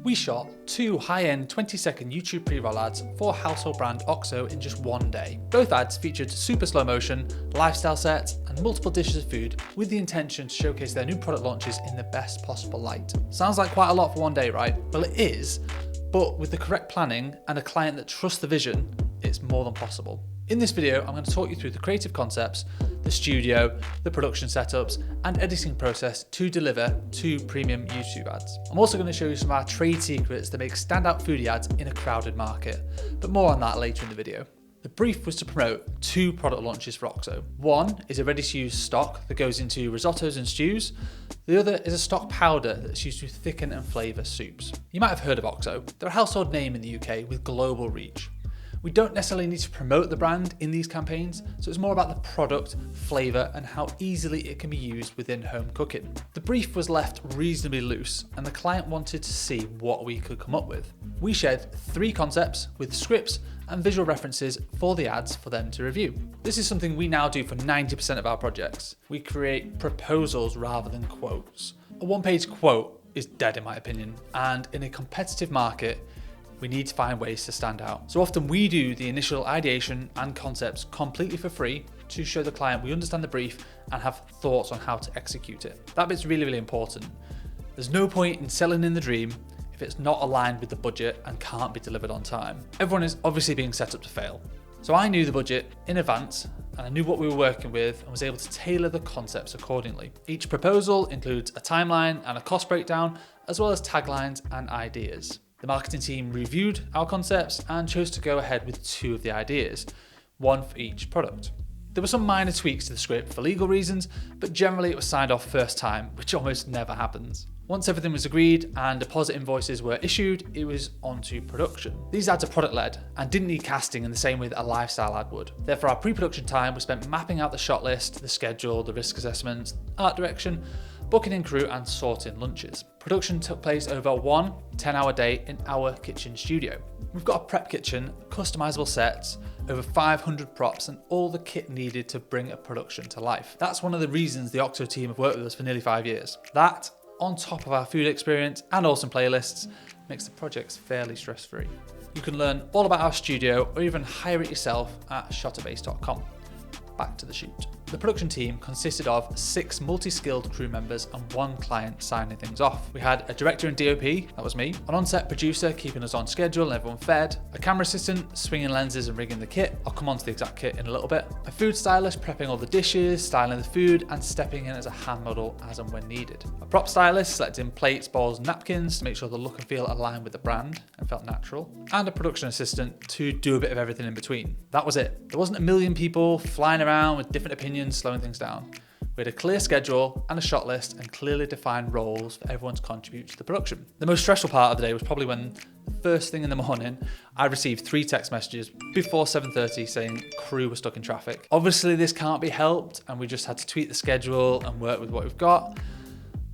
We shot 2 high-end 20-second YouTube pre-roll ads for household brand OXO in just one day. Both ads featured super slow motion, lifestyle sets, and multiple dishes of food with the intention to showcase their new product launches in the best possible light. Sounds like quite a lot for one day, right? Well, it is, but with the correct planning and a client that trusts the vision, it's more than possible. In this video, I'm going to talk you through the creative concepts, the studio, the production setups, and editing process to deliver 2 premium YouTube ads. I'm also going to show you some of our trade secrets that make standout foodie ads in a crowded market, but more on that later in the video. The brief was to promote 2 product launches for OXO. One is a ready-to-use stock that goes into risottos and stews. The other is a stock powder that's used to thicken and flavour soups. You might have heard of OXO. They're a household name in the UK with global reach. We don't necessarily need to promote the brand in these campaigns, so it's more about the product, flavour, and how easily it can be used within home cooking. The brief was left reasonably loose, and the client wanted to see what we could come up with. We shared 3 concepts with scripts and visual references for the ads for them to review. This is something we now do for 90% of our projects. We create proposals rather than quotes. A one-page quote is dead in my opinion, and in a competitive market, we need to find ways to stand out. So often we do the initial ideation and concepts completely for free to show the client we understand the brief and have thoughts on how to execute it. That bit's really, really important. There's no point in selling in the dream if it's not aligned with the budget and can't be delivered on time. Everyone is obviously being set up to fail. So I knew the budget in advance and I knew what we were working with and was able to tailor the concepts accordingly. Each proposal includes a timeline and a cost breakdown, as well as taglines and ideas. The marketing team reviewed our concepts and chose to go ahead with 2 of the ideas, 1 for each product. There were some minor tweaks to the script for legal reasons, but generally it was signed off first time, which almost never happens. Once everything was agreed and deposit invoices were issued, it was on to production. These ads are product-led and didn't need casting in the same way that a lifestyle ad would. Therefore, our pre-production time was spent mapping out the shot list, the schedule, the risk assessments, art direction, booking in crew and sorting lunches. Production took place over one 10-hour day in our kitchen studio. We've got a prep kitchen, customizable sets, over 500 props and all the kit needed to bring a production to life. That's one of the reasons the OXO team have worked with us for nearly 5 years. That, on top of our food experience and awesome playlists, makes the projects fairly stress-free. You can learn all about our studio or even hire it yourself at shutterbase.com. Back to the shoot. The production team consisted of 6 multi-skilled crew members and 1 client signing things off. We had a director and DOP, that was me, an on-set producer keeping us on schedule and everyone fed, a camera assistant swinging lenses and rigging the kit, I'll come on to the exact kit in a little bit, a food stylist prepping all the dishes, styling the food and stepping in as a hand model as and when needed, a prop stylist selecting plates, bowls and napkins to make sure the look and feel aligned with the brand and felt natural, and a production assistant to do a bit of everything in between. That was it. There wasn't a million people flying around with different opinions slowing things down. We had a clear schedule and a shot list and clearly defined roles for everyone to contribute to the production. The most stressful part of the day was probably when, the first thing in the morning, I received 3 text messages before 7:30 saying crew were stuck in traffic. Obviously this can't be helped and we just had to tweak the schedule and work with what we've got.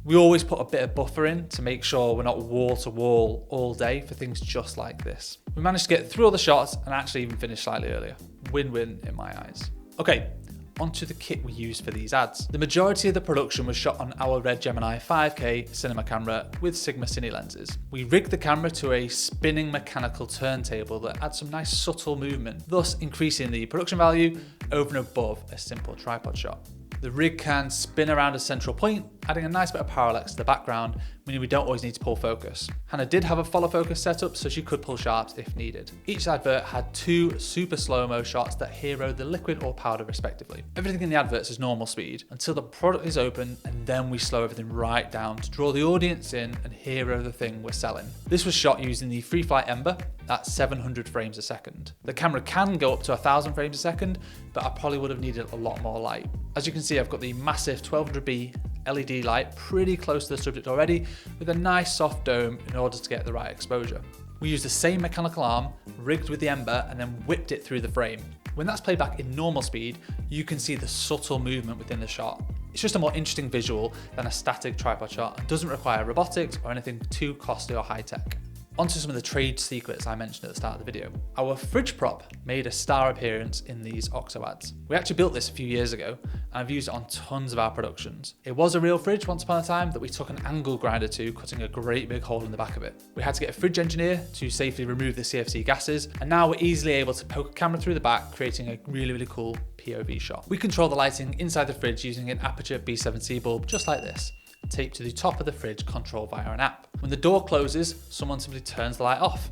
We always put a bit of buffer in to make sure we're not wall to wall all day for things just like this. We managed to get through all the shots and actually even finish slightly earlier. Win-win in my eyes. Okay. Onto the kit we used for these ads. The majority of the production was shot on our Red Gemini 5K cinema camera with Sigma Cine lenses. We rigged the camera to a spinning mechanical turntable that adds some nice subtle movement, thus increasing the production value over and above a simple tripod shot. The rig can spin around a central point, adding a nice bit of parallax to the background, meaning we don't always need to pull focus. Hannah did have a follow focus setup, so she could pull sharps if needed. Each advert had 2 super slow-mo shots that hero the liquid or powder respectively. Everything in the adverts is normal speed until the product is open, and then we slow everything right down to draw the audience in and hero the thing we're selling. This was shot using the Free Flight Ember at 700 frames a second. The camera can go up to 1000 frames a second, but I probably would have needed a lot more light. As you can see, I've got the massive 1200B LED light pretty close to the subject already, with a nice soft dome in order to get the right exposure. We used the same mechanical arm, rigged with the Ember, and then whipped it through the frame. When that's played back in normal speed, you can see the subtle movement within the shot. It's just a more interesting visual than a static tripod shot and doesn't require robotics or anything too costly or high tech. Onto some of the trade secrets I mentioned at the start of the video. Our fridge prop made a star appearance in these OXO ads. We actually built this a few years ago, and I've used it on tons of our productions. It was a real fridge once upon a time that we took an angle grinder to, cutting a great big hole in the back of it. We had to get a fridge engineer to safely remove the CFC gases, and now we're easily able to poke a camera through the back, creating a really cool POV shot. We control the lighting inside the fridge using an Aperture B7C bulb just like this, taped to the top of the fridge, controlled via an app. When the door closes, someone simply turns the light off.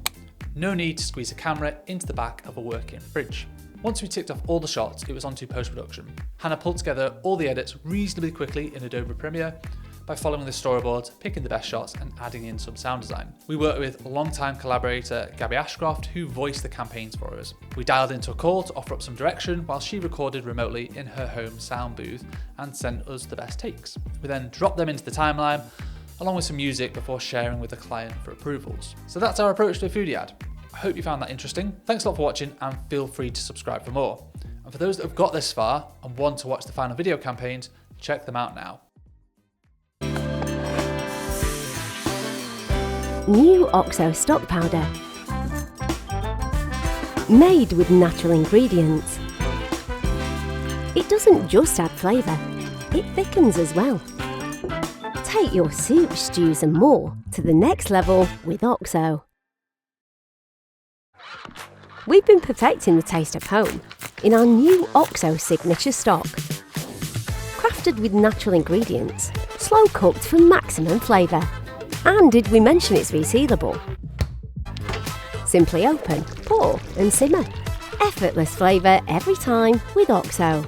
No need to squeeze a camera into the back of a working fridge. Once we ticked off all the shots, it was on to post-production. Hannah pulled together all the edits reasonably quickly in Adobe Premiere by following the storyboards, picking the best shots and adding in some sound design. We worked with longtime collaborator Gabby Ashcroft, who voiced the campaigns for us. We dialed into a call to offer up some direction while she recorded remotely in her home sound booth and sent us the best takes. We then dropped them into the timeline along with some music before sharing with the client for approvals. So that's our approach to a foodie ad. I hope you found that interesting. Thanks a lot for watching, and feel free to subscribe for more. And for those that have got this far and want to watch the final video campaigns, check them out now. New OXO stock powder. Made with natural ingredients. It doesn't just add flavour, it thickens as well. Take your soups, stews and more to the next level with OXO. We've been perfecting the taste of home in our new OXO signature stock. Crafted with natural ingredients, slow cooked for maximum flavour. And did we mention it's resealable? Simply open, pour and simmer. Effortless flavour every time with OXO.